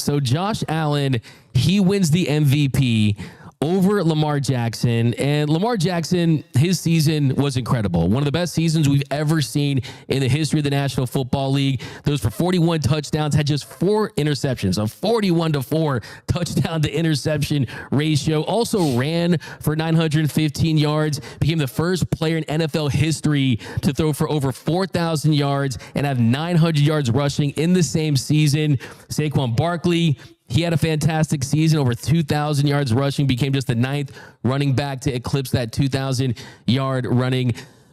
So Josh Allen, he wins the MVP over Lamar Jackson. And Lamar Jackson, his season was incredible. One of the best seasons we've ever seen in the history of the National Football League. Those for 41 touchdowns, had just 4 interceptions, a 41-4 touchdown to interception ratio. Also ran for 915 yards, became the first player in NFL history to throw for over 4,000 yards and have 900 yards rushing in the same season. Saquon Barkley, he had a fantastic season, over 2,000 yards rushing, became just the 9th running back to eclipse that 2,000-yard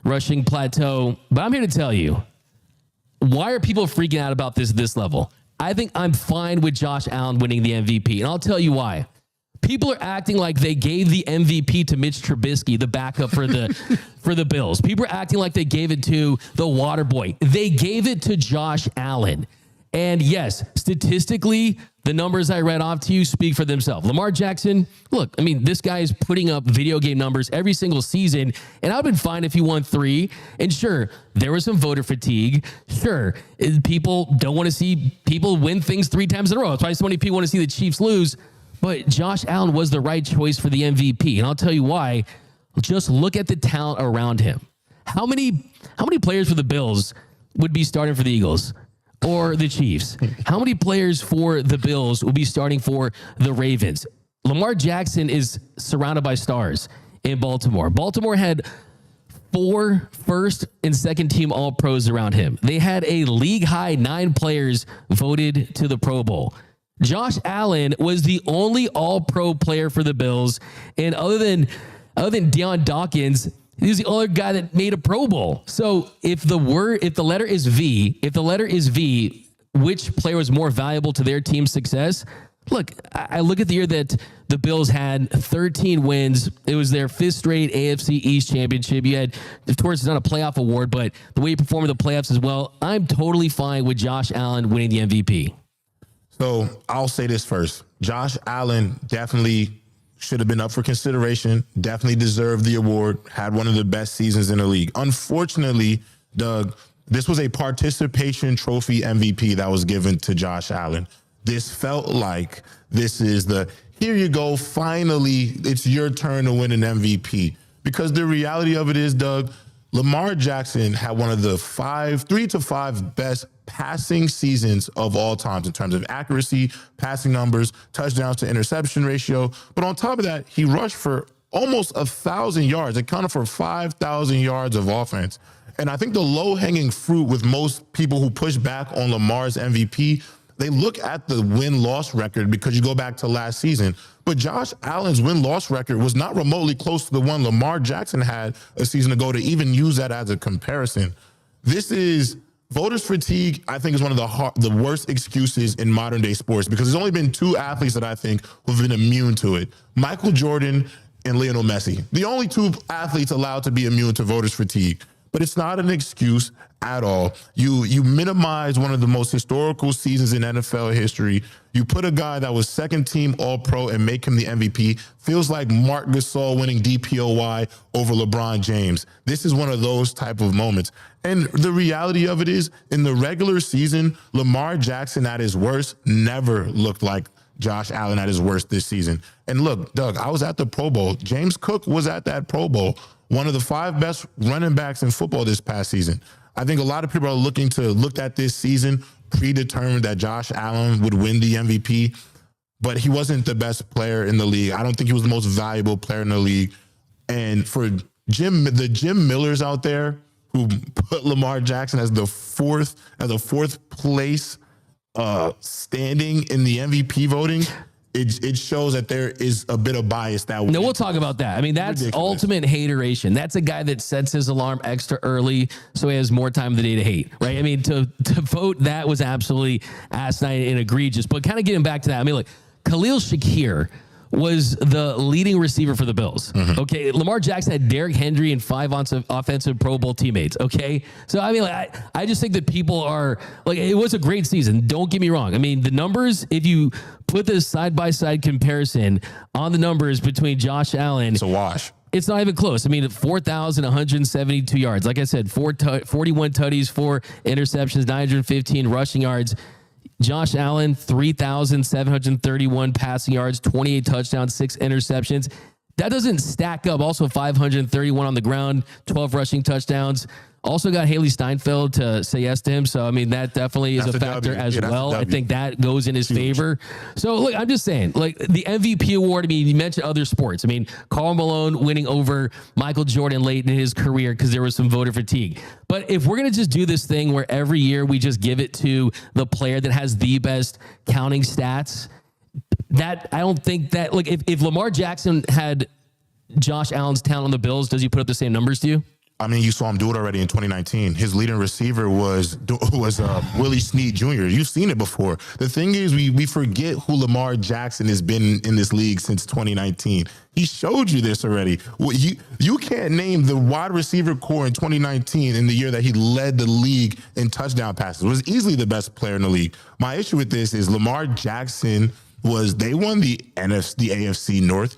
rushing plateau. But I'm here to tell you, why are people freaking out about this level? I think I'm fine with Josh Allen winning the MVP, and I'll tell you why. People are acting like they gave the MVP to Mitch Trubisky, the backup for the Bills. People are acting like they gave it to the water boy. They gave it to Josh Allen. And yes, statistically, the numbers I read off to you speak for themselves. Lamar Jackson, look, I mean, this guy is putting up video game numbers every single season, and I've been fine if he won 3. And sure, there was some voter fatigue. Sure, people don't want to see people win things 3 times in a row. That's why so many people want to see the Chiefs lose. But Josh Allen was the right choice for the MVP, and I'll tell you why. Just look at the talent around him. How many players for the Bills would be starting for the Eagles? Or the Chiefs? How many players for the Bills will be starting for the Ravens? Lamar Jackson is surrounded by stars in Baltimore. Baltimore had 4 first and second team All-Pros around him. They had a league-high 9 players voted to the Pro Bowl. Josh Allen was the only All-Pro player for the Bills, and other than Deion Dawkins, he's the only guy that made a Pro Bowl. So if the letter is V, which player was more valuable to their team's success? Look, I look at the year that the Bills had 13 wins. It was their 5th straight AFC East championship. You had, of course, it's not a playoff award, but the way you perform in the playoffs as well. I'm totally fine with Josh Allen winning the MVP. So I'll say this first. Josh Allen definitely should have been up for consideration, definitely deserved the award, had one of the best seasons in the league. Unfortunately, Doug, this was a participation trophy MVP that was given to Josh Allen. This felt like this is here you go, finally, it's your turn to win an MVP. Because the reality of it is, Doug, Lamar Jackson had one of the 3 to 5 best passing seasons of all times in terms of accuracy, passing numbers, touchdowns to interception ratio. But on top of that, he rushed for almost 1,000 yards, accounted for 5,000 yards of offense. And I think the low-hanging fruit with most people who push back on Lamar's MVP, they look at the win-loss record because you go back to last season. But Josh Allen's win-loss record was not remotely close to the one Lamar Jackson had a season ago to even use that as a comparison. This is voters fatigue, I think, is one of the worst excuses in modern day sports because there's only been 2 athletes that I think who've been immune to it. Michael Jordan and Lionel Messi. The only 2 athletes allowed to be immune to voters fatigue. But it's not an excuse at all. You minimize one of the most historical seasons in NFL history. You put a guy that was 2nd team All-Pro and make him the MVP. Feels like Marc Gasol winning DPOY over LeBron James. This is one of those type of moments. And the reality of it is, in the regular season, Lamar Jackson at his worst never looked like Josh Allen at his worst this season. And look, Doug, I was at the Pro Bowl. James Cook was at that Pro Bowl. One of the 5 best running backs in football this past season. I think a lot of people are looking to look at this season predetermined that Josh Allen would win the MVP, but he wasn't the best player in the league. I don't think he was the most valuable player in the league. And for the Jim Millers out there who put Lamar Jackson as the 4th place standing in the MVP voting, it shows that there is a bit of bias that way. No, we'll talk about that. I mean, that's ridiculous. Ultimate hateration. That's a guy that sets his alarm extra early so he has more time of the day to hate, right? I mean, to vote that was absolutely asinine and egregious. But kind of getting back to that, I mean, like Khalil Shakir was the leading receiver for the Bills. Mm-hmm. Okay. Lamar Jackson had Derrick Henry and 5 offensive Pro Bowl teammates. Okay. So, I mean, like, I just think that people are like, it was a great season. Don't get me wrong. I mean, the numbers, if you put this side-by-side comparison on the numbers between Josh Allen, it's a wash. It's not even close. I mean, 4,172 yards. Like I said, 41 tutties, 4 interceptions, 915 rushing yards. Josh Allen, 3,731 passing yards, 28 touchdowns, 6 interceptions. That doesn't stack up. Also 531 on the ground, 12 rushing touchdowns. Also got Haley Steinfeld to say yes to him. So, I mean, that definitely is a factor as well. I think that goes in his favor. So, look, I'm just saying, like, the MVP award, I mean, you mentioned other sports. I mean, Karl Malone winning over Michael Jordan late in his career because there was some voter fatigue. But if we're going to just do this thing where every year we just give it to the player that has the best counting stats, that I don't think that, like, if Lamar Jackson had Josh Allen's talent on the Bills, does he put up the same numbers to you? I mean, you saw him do it already in 2019. His leading receiver was Willie Snead Jr. You've seen it before. The thing is, we forget who Lamar Jackson has been in this league since 2019. He showed you this already. You can't name the wide receiver core in 2019 in the year that he led the league in touchdown passes. Was easily the best player in the league. My issue with this is Lamar Jackson they won the AFC North.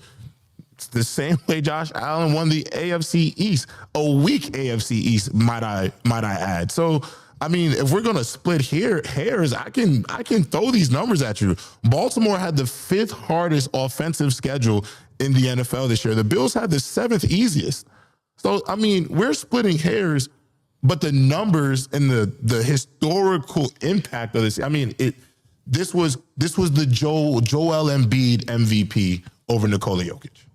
The same way Josh Allen won the AFC East, a weak AFC East, might I add. So, I mean, if we're gonna split hairs, I can throw these numbers at you. Baltimore had the 5th hardest offensive schedule in the NFL this year. The Bills had the 7th easiest. So, I mean, we're splitting hairs, but the numbers and the historical impact of this, I mean, this was the Joel Embiid MVP over Nikola Jokic.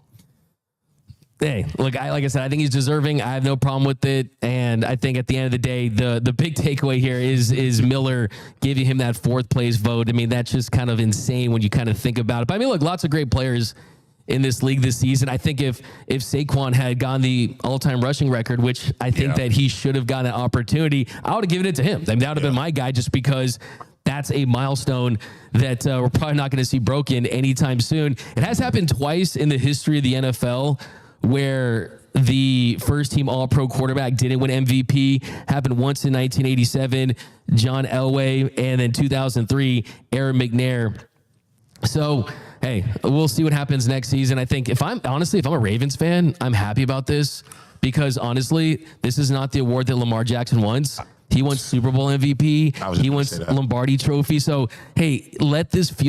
Hey, look, like I said, I think he's deserving. I have no problem with it. And I think at the end of the day, the big takeaway here is Miller giving him that 4th place vote. I mean, that's just kind of insane when you kind of think about it. But I mean, look, lots of great players in this league this season. I think if Saquon had gone the all-time rushing record, which I think that he should have gotten an opportunity, I would have given it to him. I mean, that would have been my guy just because that's a milestone that we're probably not going to see broken anytime soon. It has happened twice in the history of the NFL where the first team all-pro quarterback didn't win MVP. Happened once in 1987, John Elway, and then 2003, Aaron McNair. So, hey, we'll see what happens next season. I think if I'm a Ravens fan, I'm happy about this because honestly, this is not the award that Lamar Jackson wants. He wants Super Bowl MVP. He wants Lombardi trophy. So, hey, let this feel